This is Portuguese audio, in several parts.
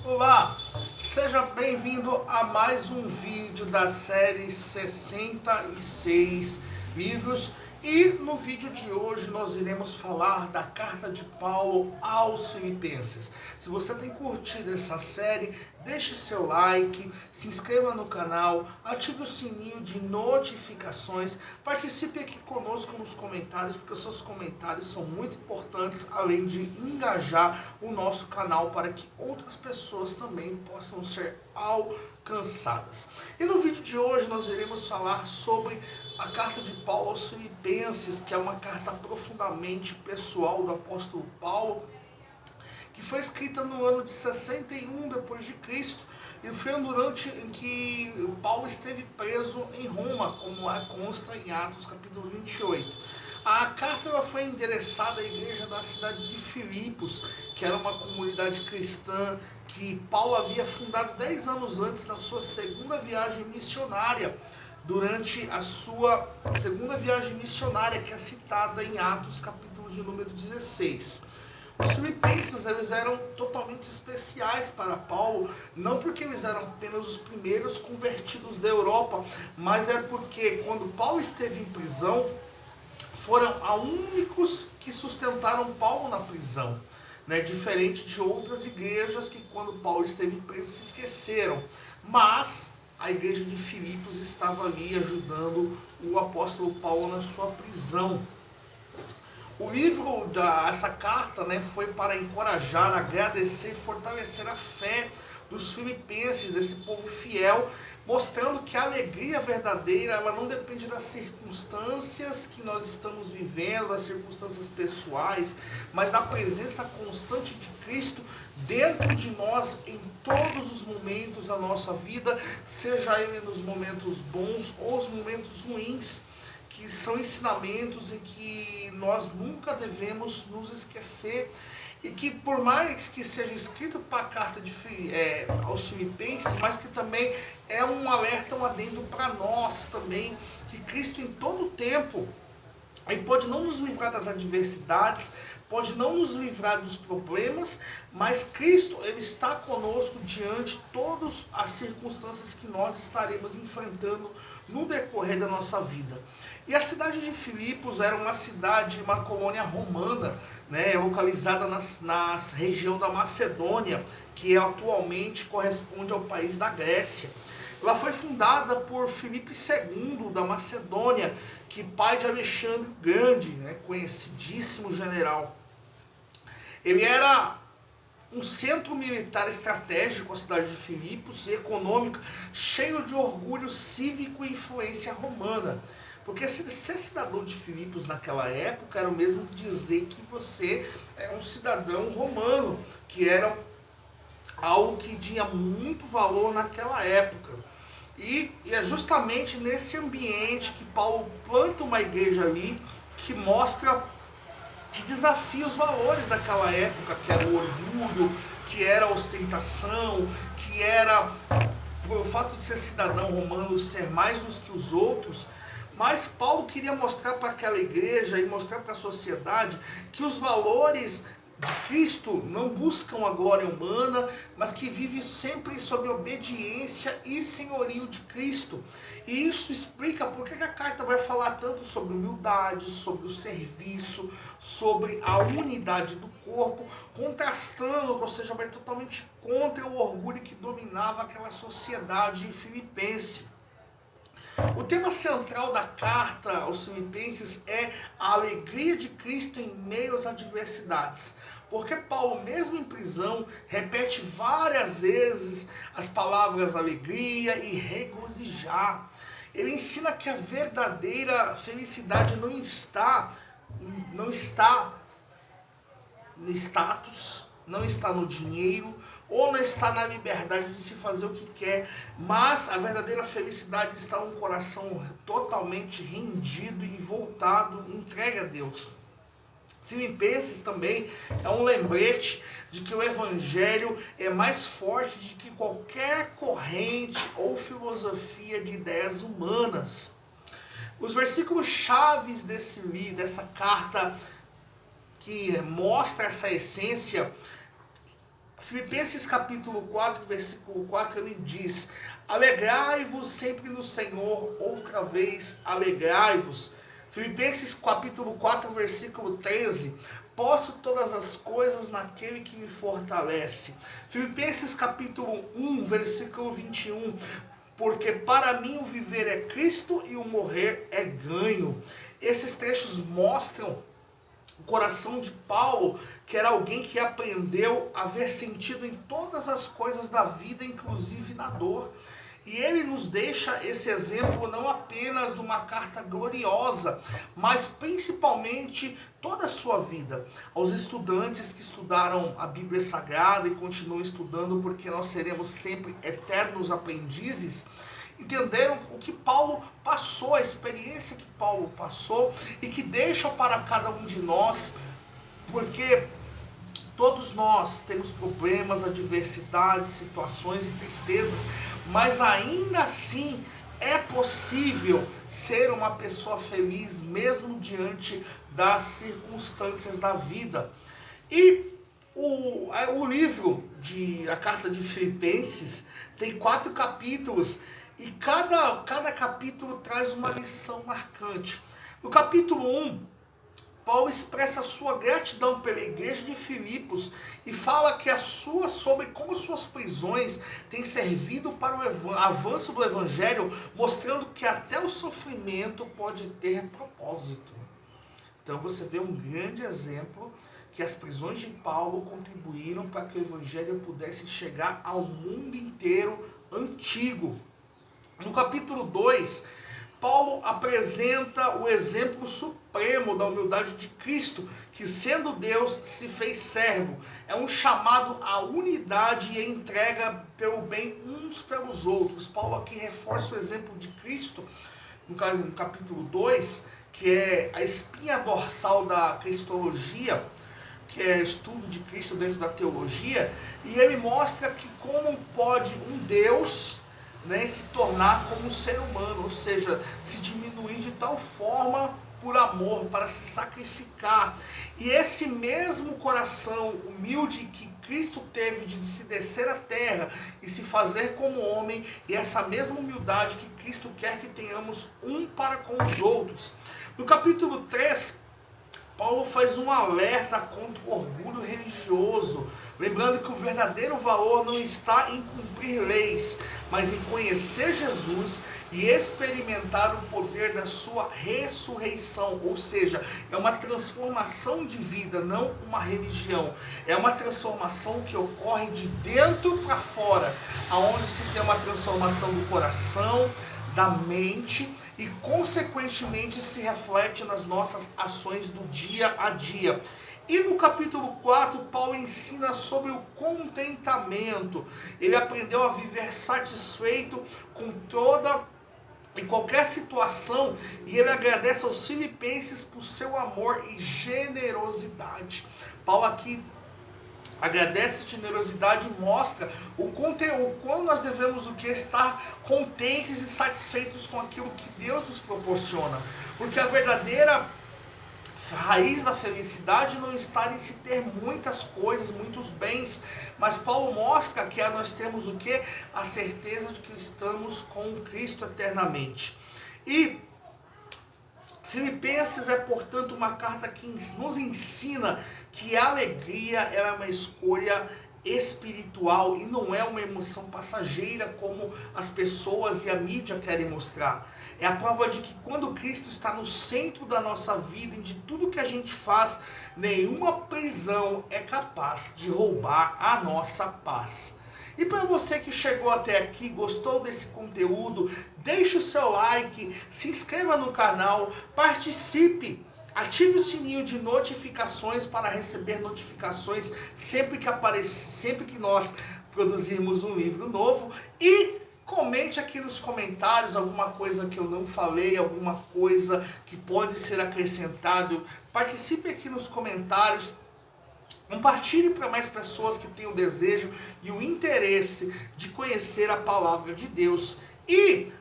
Olá, seja bem-vindo a mais um vídeo da série 66 livros. E no vídeo de hoje nós iremos falar da carta de Paulo aos Filipenses. Se você tem curtido essa série, deixe seu like, se inscreva no canal, ative o sininho de notificações, participe aqui conosco nos comentários, porque os seus comentários são muito importantes, além de engajar o nosso canal para que outras pessoas também possam ser alcançadas. E no vídeo de hoje nós iremos falar sobre a carta de Paulo aos Filipenses, que é uma carta profundamente pessoal do apóstolo Paulo, que foi escrita no ano de 61 depois de Cristo, e foi durante em que Paulo esteve preso em Roma, como consta em Atos capítulo 28. A carta ela foi endereçada à igreja da cidade de Filipos, que era uma comunidade cristã que Paulo havia fundado 10 anos antes na sua segunda viagem missionária, durante a sua segunda viagem missionária, que é citada em Atos capítulo de número 16. Os filipenses eles eram totalmente especiais para Paulo, não porque eles eram apenas os primeiros convertidos da Europa, mas é porque quando Paulo esteve em prisão, foram os únicos que sustentaram Paulo na prisão, né? Diferente de outras igrejas que quando Paulo esteve preso se esqueceram, mas a igreja de Filipos estava ali ajudando o apóstolo Paulo na sua prisão. O livro essa carta, né, foi para encorajar, agradecer e fortalecer a fé dos filipenses, desse povo fiel, mostrando que a alegria verdadeira ela não depende das circunstâncias que nós estamos vivendo, das circunstâncias pessoais, mas da presença constante de Cristo dentro de nós em todos os momentos da nossa vida, seja ele nos momentos bons ou os momentos ruins, que são ensinamentos em que nós nunca devemos nos esquecer, e que por mais que seja escrito para a carta aos Filipenses, mas que também é um alerta, um adendo para nós também, que Cristo em todo o tempo, ele pode não nos livrar das adversidades, pode não nos livrar dos problemas, mas Cristo ele está conosco diante de todas as circunstâncias que nós estaremos enfrentando no decorrer da nossa vida. E a cidade de Filipos era uma cidade, uma colônia romana, né, localizada na região da Macedônia, que atualmente corresponde ao país da Grécia. Ela foi fundada por Filipe II da Macedônia, que pai de Alexandre o Grande, né, conhecidíssimo general. Ele era um centro militar estratégico, a cidade de Filipos, e econômico, cheio de orgulho cívico e influência romana. Porque ser cidadão de Filipos naquela época era o mesmo que dizer que você é um cidadão romano, que era algo que tinha muito valor naquela época. E é justamente nesse ambiente que Paulo planta uma igreja ali, que mostra, que desafia os valores daquela época, que era o orgulho, que era a ostentação, que era o fato de ser cidadão romano, ser mais uns que os outros. Mas Paulo queria mostrar para aquela igreja e mostrar para a sociedade que os valores de Cristo não buscam a glória humana, mas que vive sempre sob obediência e senhorio de Cristo. E isso explica por que a carta vai falar tanto sobre humildade, sobre o serviço, sobre a unidade do corpo, contrastando, ou seja, vai totalmente contra o orgulho que dominava aquela sociedade filipense. O tema central da carta aos Filipenses é a alegria de Cristo em meio às adversidades. Porque Paulo, mesmo em prisão, repete várias vezes as palavras alegria e regozijar. Ele ensina que a verdadeira felicidade não está no status, não está no dinheiro, ou não está na liberdade de se fazer o que quer, mas a verdadeira felicidade está num coração totalmente rendido e voltado, entregue a Deus. Filipenses também é um lembrete de que o Evangelho é mais forte do que qualquer corrente ou filosofia de ideias humanas. Os versículos chaves dessa carta que mostra essa essência Filipenses capítulo 4, versículo 4, ele diz: alegrai-vos sempre no Senhor, outra vez alegrai-vos. Filipenses capítulo 4, versículo 13, posso todas as coisas naquele que me fortalece. Filipenses capítulo 1, versículo 21, porque para mim o viver é Cristo e o morrer é ganho. Esses trechos mostram o coração de Paulo, que era alguém que aprendeu a ver sentido em todas as coisas da vida, inclusive na dor. E ele nos deixa esse exemplo não apenas de uma carta gloriosa, mas principalmente toda a sua vida. Aos estudantes que estudaram a Bíblia Sagrada e continuam estudando, porque nós seremos sempre eternos aprendizes, entenderam o que Paulo passou, a experiência que Paulo passou e que deixa para cada um de nós, porque todos nós temos problemas, adversidades, situações e tristezas, mas ainda assim é possível ser uma pessoa feliz mesmo diante das circunstâncias da vida. E o livro, a carta de Filipenses, tem 4 capítulos e cada capítulo traz uma lição marcante. No capítulo 1, Paulo expressa a sua gratidão pela igreja de Filipos e fala que sobre como suas prisões têm servido para o avanço do evangelho, mostrando que até o sofrimento pode ter propósito. Então você vê um grande exemplo que as prisões de Paulo contribuíram para que o evangelho pudesse chegar ao mundo inteiro antigo. No capítulo 2, Paulo apresenta o exemplo supremo da humildade de Cristo, que sendo Deus se fez servo. É um chamado à unidade e à entrega pelo bem uns pelos outros. Paulo aqui reforça o exemplo de Cristo no capítulo 2, que é a espinha dorsal da cristologia, que é estudo de Cristo dentro da teologia, e ele mostra que como pode um Deus, se tornar como um ser humano, ou seja, se diminuir de tal forma por amor, para se sacrificar. E esse mesmo coração humilde que Cristo teve de se descer à terra e se fazer como homem, e essa mesma humildade que Cristo quer que tenhamos um para com os outros. No capítulo 3, Paulo faz um alerta contra o orgulho religioso, lembrando que o verdadeiro valor não está em cumprir leis, mas em conhecer Jesus e experimentar o poder da sua ressurreição. Ou seja, é uma transformação de vida, não uma religião. É uma transformação que ocorre de dentro para fora, aonde se tem uma transformação do coração, da mente, e consequentemente se reflete nas nossas ações do dia a dia. E no capítulo 4, Paulo ensina sobre o contentamento. Ele aprendeu a viver satisfeito com toda e qualquer situação, e ele agradece aos filipenses por seu amor e generosidade. Paulo aqui agradece a generosidade e mostra o conteúdo, quando nós devemos estar contentes e satisfeitos com aquilo que Deus nos proporciona. Porque a verdadeira raiz da felicidade não está em se ter muitas coisas, muitos bens, mas Paulo mostra que nós temos a certeza de que estamos com Cristo eternamente. E Filipenses é, portanto, uma carta que nos ensina que a alegria é uma escolha espiritual e não é uma emoção passageira como as pessoas e a mídia querem mostrar. É a prova de que quando Cristo está no centro da nossa vida e de tudo que a gente faz, nenhuma prisão é capaz de roubar a nossa paz. E para você que chegou até aqui, gostou desse conteúdo, deixe o seu like, se inscreva no canal, participe, ative o sininho de notificações para receber notificações sempre que nós produzirmos um livro novo, e comente aqui nos comentários alguma coisa que eu não falei, alguma coisa que pode ser acrescentado. Participe aqui nos comentários. Compartilhe para mais pessoas que têm o desejo e o interesse de conhecer a palavra de Deus. E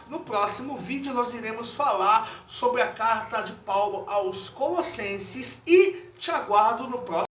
no próximo vídeo nós iremos falar sobre a carta de Paulo aos Colossenses, e te aguardo no próximo.